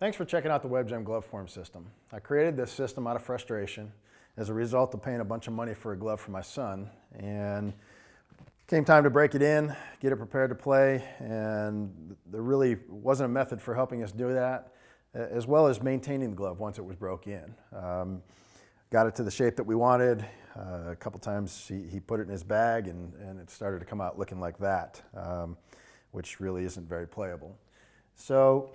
Thanks for checking out the WebGem glove form system. I created this system out of frustration as a result of paying a bunch of money for a glove for my son, and came time to break it in, get it prepared to play, and there really wasn't a method for helping us do that, as well as maintaining the glove once it was broke in. Got it to the shape that we wanted. A couple times he put it in his bag and it started to come out looking like that, which really isn't very playable. So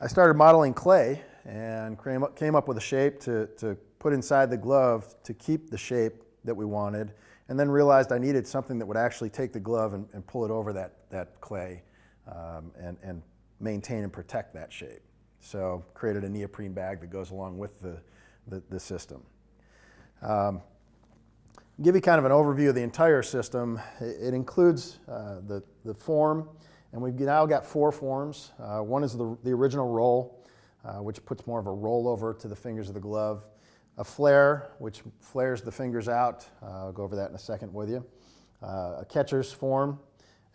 I started modeling clay and came up with a shape to put inside the glove to keep the shape that we wanted, and then realized I needed something that would actually take the glove and pull it over that clay and maintain and protect that shape. So created a neoprene bag that goes along with the system. Give you kind of an overview of the entire system. It includes the form, and we've now got 4 forms. One is the original roll, which puts more of a rollover to the fingers of the glove. A flare, which flares the fingers out. I'll go over that in a second with you. A catcher's form,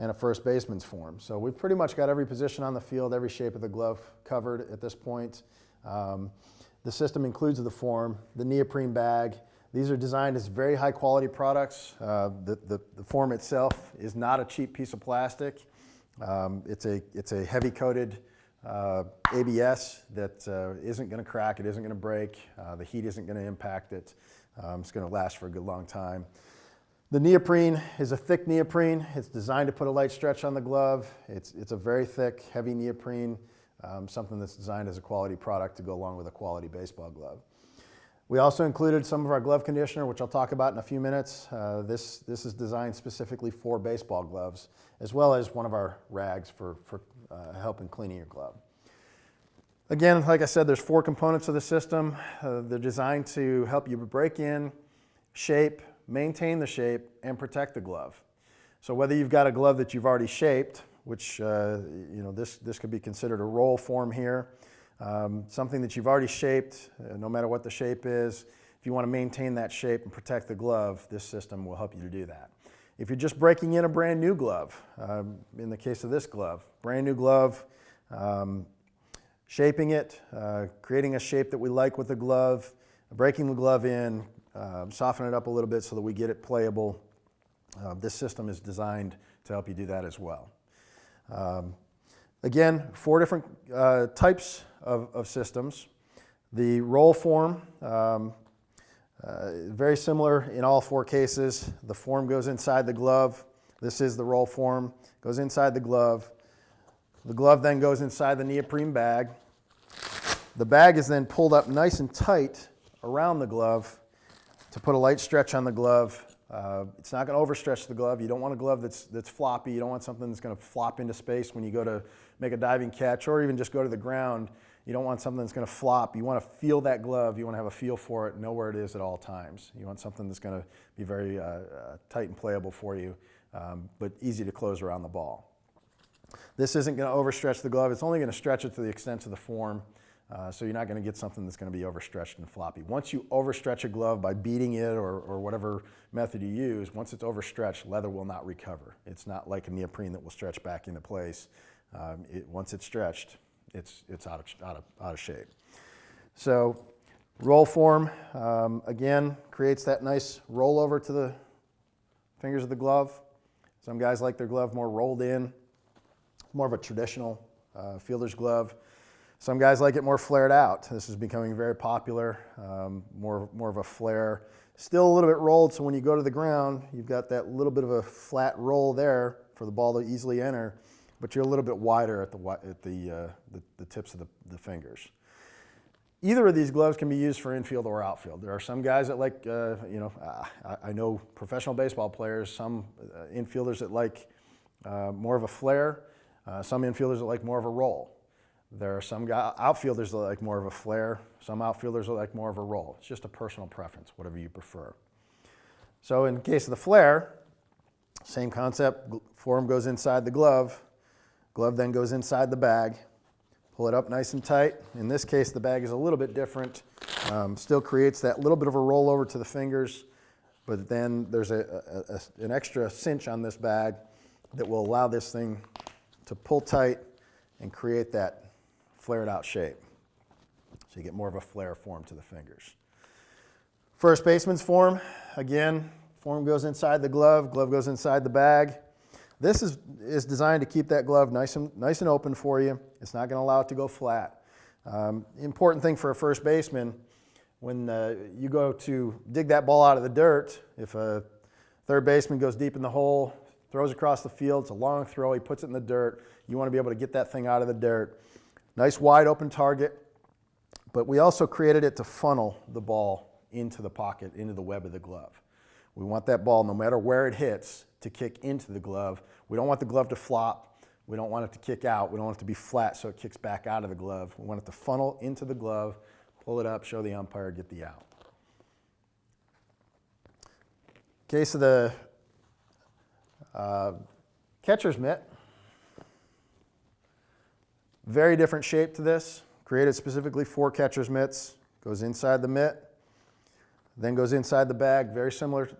and a first baseman's form. So we've pretty much got every position on the field, every shape of the glove covered at this point. The system includes the form, the neoprene bag. These are designed as very high quality products. The form itself is not a cheap piece of plastic. It's a heavy coated ABS that isn't going to crack, it isn't going to break, the heat isn't going to impact it. It's going to last for a good long time. The neoprene is a thick neoprene. It's designed to put a light stretch on the glove. It's a very thick, heavy neoprene, something that's designed as a quality product to go along with a quality baseball glove. We also included some of our glove conditioner, which I'll talk about in a few minutes. This is designed specifically for baseball gloves, as well as one of our rags for help in cleaning your glove. Again, like I said, there's 4 components of the system. They're designed to help you break in, shape, maintain the shape, and protect the glove. So whether you've got a glove that you've already shaped, which this could be considered a roll form here, something that you've already shaped, no matter what the shape is, if you want to maintain that shape and protect the glove, this system will help you to do that. If you're just breaking in a brand new glove, in the case of this glove, brand new glove, shaping it, creating a shape that we like with the glove, breaking the glove in, soften it up a little bit so that we get it playable. This system is designed to help you do that as well. Again, 4 different types of systems. The roll form, very similar in all 4 cases. The form goes inside the glove. This is the roll form, goes inside the glove. The glove then goes inside the neoprene bag. The bag is then pulled up nice and tight around the glove to put a light stretch on the glove. It's not going to overstretch the glove. You don't want a glove that's floppy. You don't want something that's going to flop into space when you go to make a diving catch or even just go to the ground. You don't want something that's going to flop. You want to feel that glove. You want to have a feel for it, know where it is at all times. You want something that's going to be very tight and playable for you, but easy to close around the ball. This isn't going to overstretch the glove. It's only going to stretch it to the extent of the form. So you're not going to get something that's going to be overstretched and floppy. Once you overstretch a glove by beating it or whatever method you use, once it's overstretched, leather will not recover. It's not like a neoprene that will stretch back into place. Once it's stretched, it's out of shape. So roll form, again, creates that nice rollover to the fingers of the glove. Some guys like their glove more rolled in, more of a traditional fielder's glove. Some guys like it more flared out. This is becoming very popular, more of a flare. Still a little bit rolled, so when you go to the ground, you've got that little bit of a flat roll there for the ball to easily enter, but you're a little bit wider at the tips of the fingers. Either of these gloves can be used for infield or outfield. There are some guys that like, I know professional baseball players, some infielders that like more of a flare, some infielders that like more of a roll. There are some outfielders that like more of a flare, some outfielders that like more of a roll. It's just a personal preference, whatever you prefer. So in the case of the flare, same concept, form goes inside the glove then goes inside the bag. Pull it up nice and tight. In this case, the bag is a little bit different. Still creates that little bit of a rollover to the fingers, but then there's an extra cinch on this bag that will allow this thing to pull tight and create that flared out shape. So you get more of a flare form to the fingers. First baseman's form, again, form goes inside the glove goes inside the bag. This is designed to keep that glove nice and open for you. It's not going to allow it to go flat. Important thing for a first baseman, when you go to dig that ball out of the dirt, if a third baseman goes deep in the hole, throws across the field, it's a long throw, he puts it in the dirt, you want to be able to get that thing out of the dirt. Nice wide open target, but we also created it to funnel the ball into the pocket, into the web of the glove. We want that ball, no matter where it hits, to kick into the glove. We don't want the glove to flop. We don't want it to kick out. We don't want it to be flat so it kicks back out of the glove. We want it to funnel into the glove, pull it up, show the umpire, get the out. Case of the catcher's mitt. Very different shape to this, created specifically for catcher's mitts. Goes inside the mitt, then goes inside the bag, very similar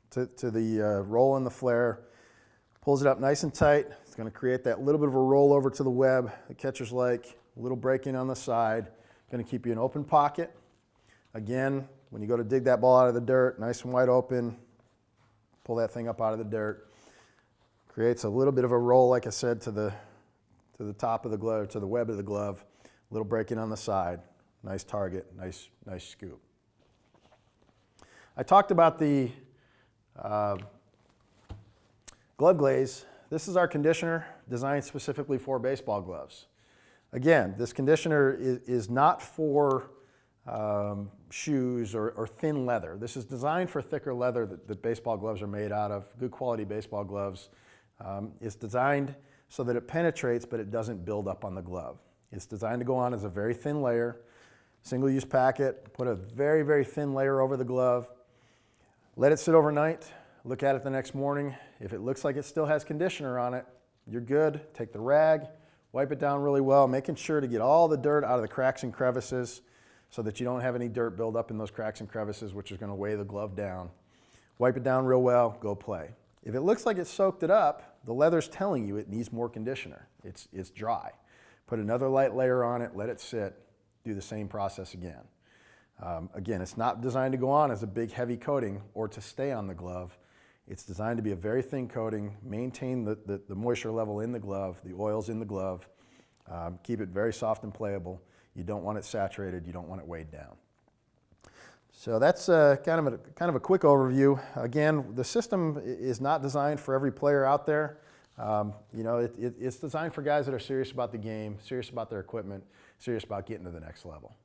to the roll and the flare. Pulls it up nice and tight. It's going to create that little bit of a roll over to the web the catchers like, a little breaking on the side. Going to keep you in open pocket. Again, when you go to dig that ball out of the dirt, nice and wide open, pull that thing up out of the dirt. Creates a little bit of a roll, like I said, to the top of the glove, to the web of the glove. A little breaking on the side. Nice target, nice scoop. I talked about the glove glaze. This is our conditioner designed specifically for baseball gloves. Again, this conditioner is not for shoes or thin leather. This is designed for thicker leather that baseball gloves are made out of, good quality baseball gloves. It's designed so that it penetrates, but it doesn't build up on the glove. It's designed to go on as a very thin layer, single-use packet, put a very, very thin layer over the glove, let it sit overnight, look at it the next morning. If it looks like it still has conditioner on it, you're good. Take the rag, wipe it down really well, making sure to get all the dirt out of the cracks and crevices so that you don't have any dirt build up in those cracks and crevices, which is going to weigh the glove down. Wipe it down real well, go play. If it looks like it's soaked it up, the leather's telling you it needs more conditioner. It's dry. Put another light layer on it, let it sit, do the same process again. Again, it's not designed to go on as a big heavy coating or to stay on the glove. It's designed to be a very thin coating, maintain the moisture level in the glove, the oils in the glove, keep it very soft and playable. You don't want it saturated, you don't want it weighed down. So that's kind of a quick overview. Again, the system is not designed for every player out there. It's designed for guys that are serious about the game, serious about their equipment, serious about getting to the next level.